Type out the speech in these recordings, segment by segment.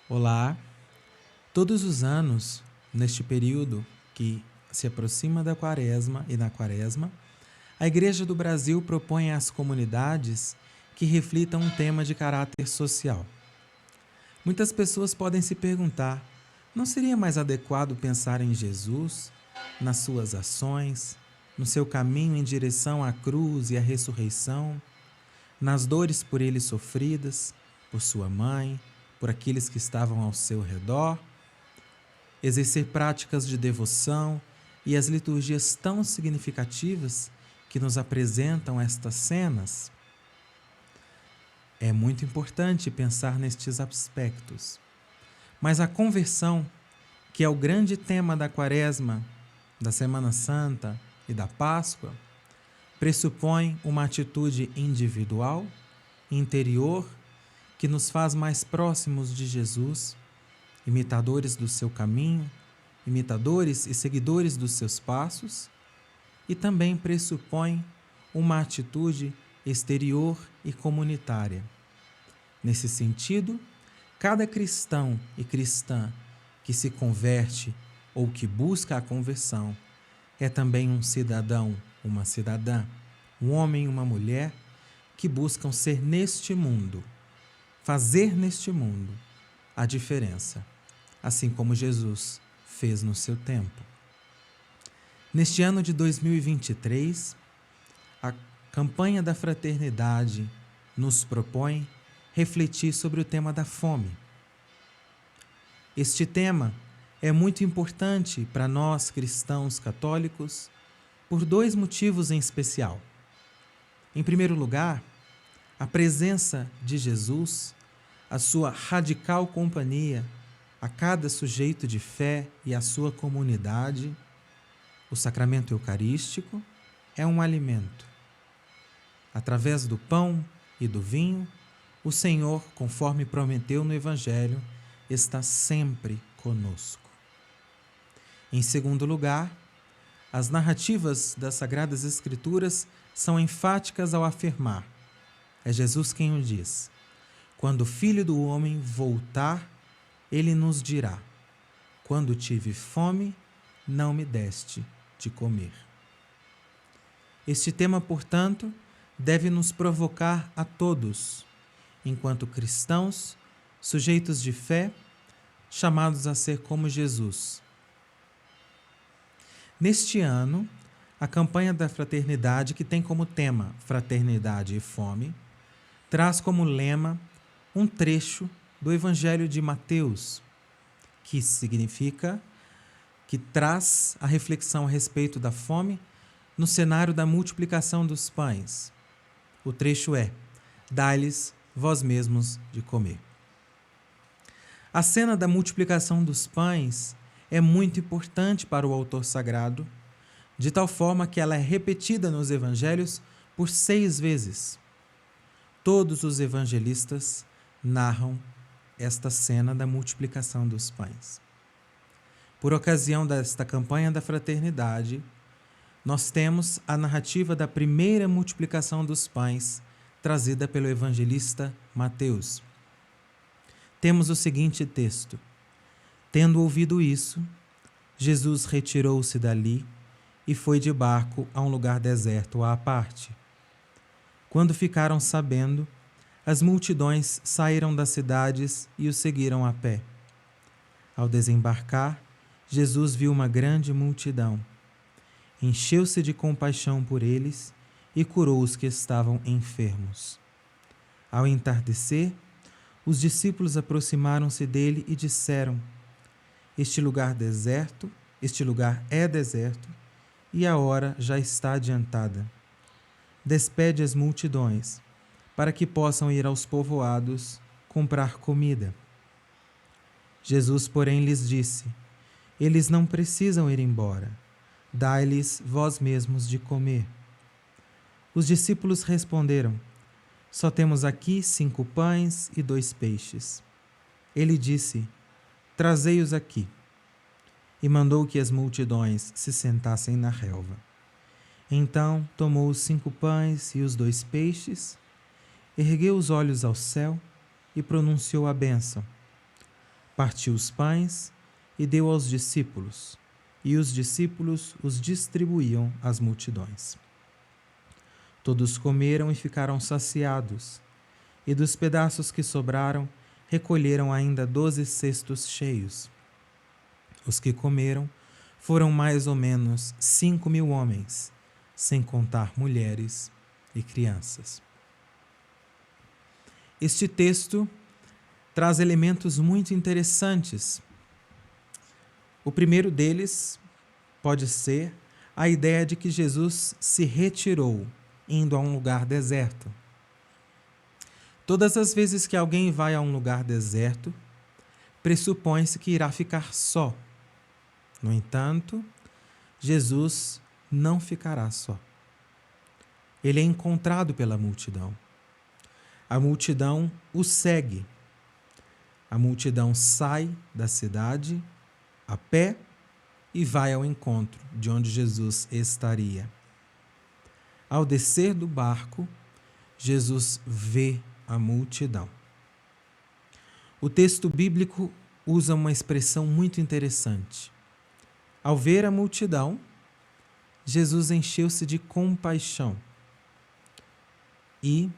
Olá! Todos os anos, neste período que se aproxima da Quaresma e na Quaresma, a Igreja do Brasil propõe às comunidades que reflitam um tema de caráter social. Muitas pessoas podem se perguntar: não seria mais adequado pensar em Jesus, nas suas ações, no seu caminho em direção à cruz e à ressurreição, nas dores por ele sofridas, por sua mãe, por aqueles que estavam ao seu redor, exercer práticas de devoção e as liturgias tão significativas que nos apresentam estas cenas? É muito importante pensar nestes aspectos. Mas a conversão, que é o grande tema da Quaresma, da Semana Santa e da Páscoa, pressupõe uma atitude individual, interior, que nos faz mais próximos de Jesus, imitadores do seu caminho, imitadores e seguidores dos seus passos, e também pressupõe uma atitude exterior e comunitária. Nesse sentido, cada cristão e cristã que se converte ou que busca a conversão é também um cidadão, uma cidadã, um homem e uma mulher que buscam ser neste mundo, fazer neste mundo a diferença, assim como Jesus fez no seu tempo. Neste ano de 2023, a campanha da fraternidade nos propõe refletir sobre o tema da fome. Este tema é muito importante para nós cristãos católicos por dois motivos em especial. Em primeiro lugar, a presença de Jesus, a sua radical companhia a cada sujeito de fé e a sua comunidade. O sacramento eucarístico é um alimento. Através do pão e do vinho, o Senhor, conforme prometeu no Evangelho, está sempre conosco. Em segundo lugar, as narrativas das Sagradas Escrituras são enfáticas ao afirmar: é Jesus quem o diz. Quando o Filho do Homem voltar, ele nos dirá: quando tive fome, não me deste de comer. Este tema, portanto, deve nos provocar a todos, enquanto cristãos, sujeitos de fé, chamados a ser como Jesus. Neste ano, a campanha da fraternidade, que tem como tema Fraternidade e Fome, traz como lema um trecho do Evangelho de Mateus, que significa, que traz a reflexão a respeito da fome no cenário da multiplicação dos pães. O trecho é: dai-lhes vós mesmos de comer. A cena da multiplicação dos pães é muito importante para o autor sagrado, de tal forma que ela é repetida nos evangelhos por 6 vezes. Todos os evangelistas narram esta cena da multiplicação dos pães. Por ocasião desta campanha da fraternidade, nós temos a narrativa da primeira multiplicação dos pães, trazida pelo evangelista Mateus. Temos o seguinte texto: tendo ouvido isso, Jesus retirou-se dali e foi de barco a um lugar deserto à parte. Quando ficaram sabendo, as multidões saíram das cidades e o seguiram a pé. Ao desembarcar, Jesus viu uma grande multidão. Encheu-se de compaixão por eles e curou os que estavam enfermos. Ao entardecer, os discípulos aproximaram-se dele e disseram: Este lugar é deserto e a hora já está adiantada. Despede as multidões, para que possam ir aos povoados comprar comida. Jesus, porém, lhes disse: Eles não precisam ir embora. Dai-lhes vós mesmos de comer. Os discípulos responderam: Só temos aqui 5 pães e 2 peixes. Ele disse: Trazei-os aqui. E mandou que as multidões se sentassem na relva. Então tomou os 5 pães e os 2 peixes, ergueu os olhos ao céu e pronunciou a bênção. Partiu os pães e deu aos discípulos, e os discípulos os distribuíam às multidões. Todos comeram e ficaram saciados, e dos pedaços que sobraram, recolheram ainda 12 cestos cheios. Os que comeram foram mais ou menos 5.000 homens, sem contar mulheres e crianças. Este texto traz elementos muito interessantes. O primeiro deles pode ser a ideia de que Jesus se retirou, indo a um lugar deserto. Todas as vezes que alguém vai a um lugar deserto, pressupõe-se que irá ficar só. No entanto, Jesus não ficará só. Ele é encontrado pela multidão. A multidão o segue. A multidão sai da cidade a pé e vai ao encontro de onde Jesus estaria. Ao descer do barco, Jesus vê a multidão. O texto bíblico usa uma expressão muito interessante. Ao ver a multidão, Jesus encheu-se de compaixão e,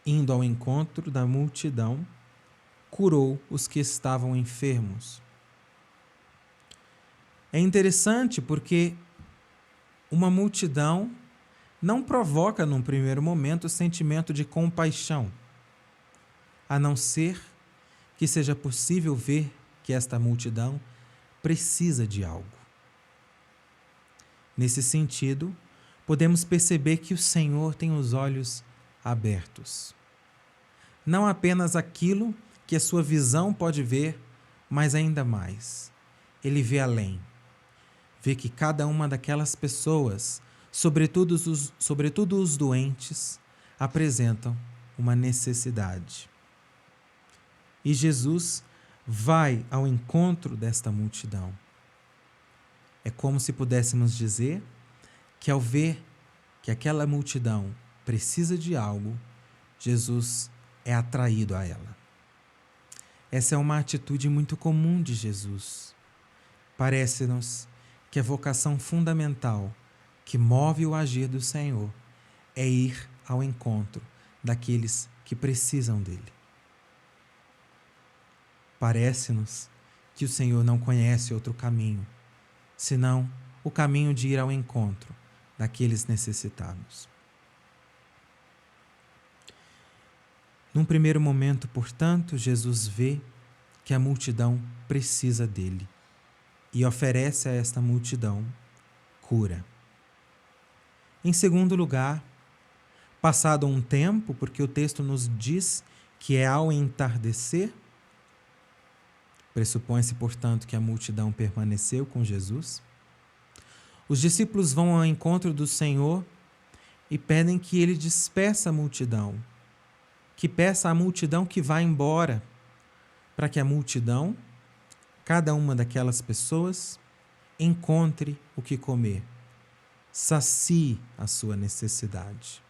indo ao encontro da multidão, curou os que estavam enfermos. É interessante porque uma multidão não provoca, num primeiro momento, o sentimento de compaixão, a não ser que seja possível ver que esta multidão precisa de algo. Nesse sentido, podemos perceber que o Senhor tem os olhos abertos. Não apenas aquilo que a sua visão pode ver, mas ainda mais. Ele vê além. Vê que cada uma daquelas pessoas, sobretudo os doentes, apresentam uma necessidade. E Jesus vai ao encontro desta multidão. É como se pudéssemos dizer que, ao ver que aquela multidão precisa de algo, Jesus é atraído a ela. Essa é uma atitude muito comum de Jesus. Parece-nos que a vocação fundamental que move o agir do Senhor é ir ao encontro daqueles que precisam dele. Parece-nos que o Senhor não conhece outro caminho, senão o caminho de ir ao encontro daqueles necessitados. Num primeiro momento, portanto, Jesus vê que a multidão precisa dele e oferece a esta multidão cura. Em segundo lugar, passado um tempo, porque o texto nos diz que é ao entardecer, pressupõe-se, portanto, que a multidão permaneceu com Jesus. Os discípulos vão ao encontro do Senhor e pedem que ele despeça a multidão, que peça à multidão que vá embora, para que a multidão, cada uma daquelas pessoas, encontre o que comer, sacie a sua necessidade.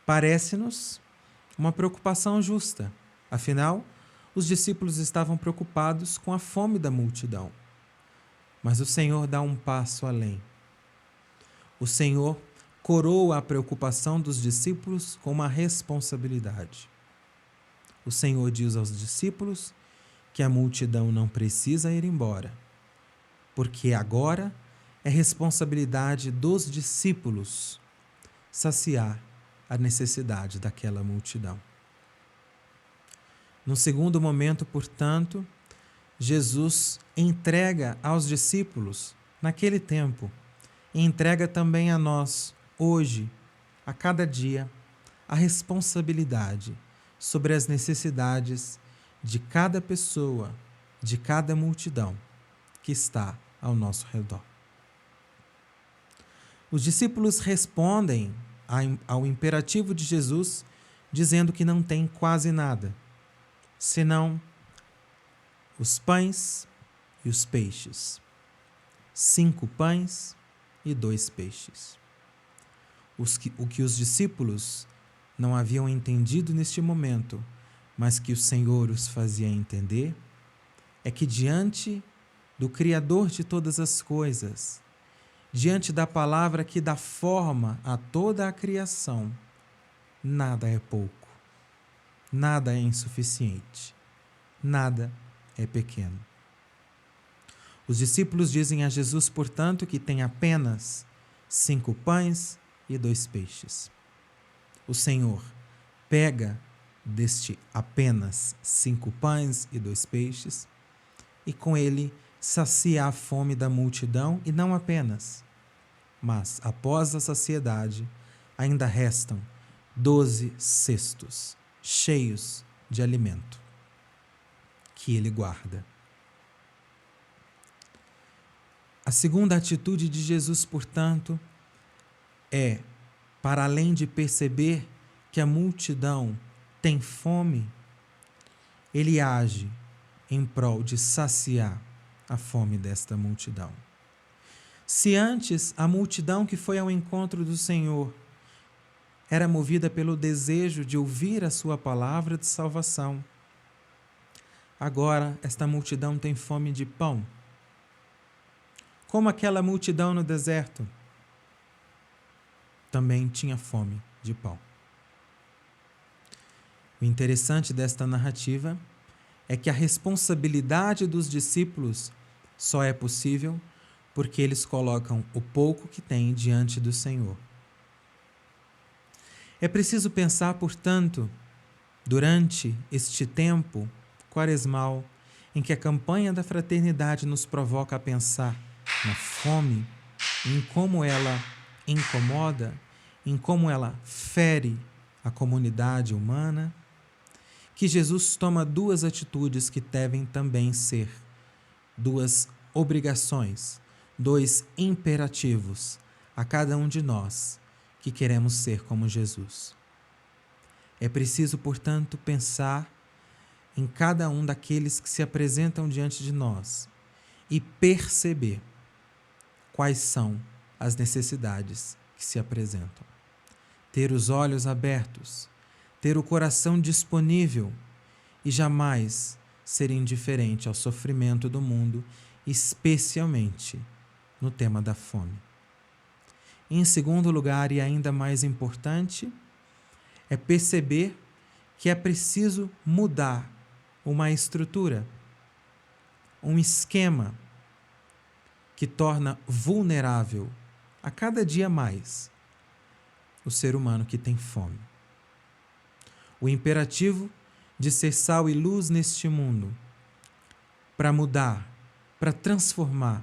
Parece-nos uma preocupação justa, afinal, os discípulos estavam preocupados com a fome da multidão. Mas o Senhor dá um passo além. O Senhor coroa a preocupação dos discípulos com uma responsabilidade. O Senhor diz aos discípulos que a multidão não precisa ir embora, porque agora é responsabilidade dos discípulos saciar a necessidade daquela multidão. No segundo momento, portanto, Jesus entrega aos discípulos, naquele tempo, e entrega também a nós, hoje, a cada dia, a responsabilidade sobre as necessidades de cada pessoa, de cada multidão que está ao nosso redor. Os discípulos respondem ao imperativo de Jesus, dizendo que não tem quase nada, senão os pães e os peixes. 5 pães e 2 peixes. O que os discípulos não haviam entendido neste momento, mas que o Senhor os fazia entender, é que diante do Criador de todas as coisas, diante da palavra que dá forma a toda a criação, nada é pouco, nada é insuficiente, nada é pequeno. Os discípulos dizem a Jesus, portanto, que tem apenas 5 pães e 2 peixes. O Senhor pega deste apenas 5 pães e 2 peixes e com ele sacia a fome da multidão, e não apenas, mas após a saciedade ainda restam 12 cestos cheios de alimento que ele guarda. A segunda atitude de Jesus, portanto, é, para além de perceber que a multidão tem fome, ele age em prol de saciar a fome desta multidão. Se antes a multidão que foi ao encontro do Senhor era movida pelo desejo de ouvir a sua palavra de salvação, agora esta multidão tem fome de pão. Como aquela multidão no deserto também tinha fome de pão. O interessante desta narrativa é que a responsabilidade dos discípulos só é possível porque eles colocam o pouco que têm diante do Senhor. É preciso pensar, portanto, durante este tempo quaresmal, em que a campanha da fraternidade nos provoca a pensar na fome, em como ela incomoda, em como ela fere a comunidade humana, que Jesus toma 2 atitudes que devem também ser 2 obrigações, 2 imperativos a cada um de nós que queremos ser como Jesus. É preciso, portanto, pensar em cada um daqueles que se apresentam diante de nós e perceber quais são as necessidades que se apresentam. Ter os olhos abertos, ter o coração disponível e jamais ser indiferente ao sofrimento do mundo, especialmente no tema da fome. Em segundo lugar, e ainda mais importante, é perceber que é preciso mudar uma estrutura, um esquema que torna vulnerável a cada dia mais o ser humano que tem fome. O imperativo de ser sal e luz neste mundo, para mudar, para transformar,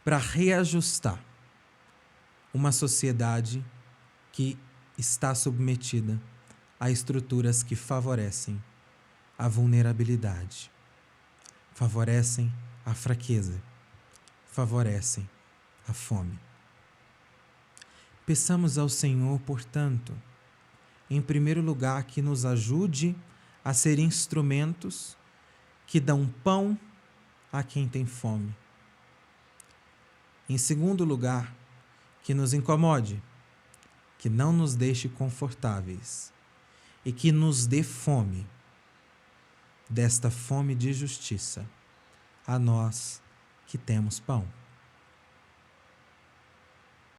para reajustar uma sociedade que está submetida a estruturas que favorecem a vulnerabilidade, favorecem a fraqueza, favorecem a fome. Peçamos ao Senhor, portanto, em primeiro lugar, que nos ajude a ser instrumentos que dão pão a quem tem fome. Em segundo lugar, que nos incomode, que não nos deixe confortáveis e que nos dê fome, desta fome de justiça, a nós que temos pão.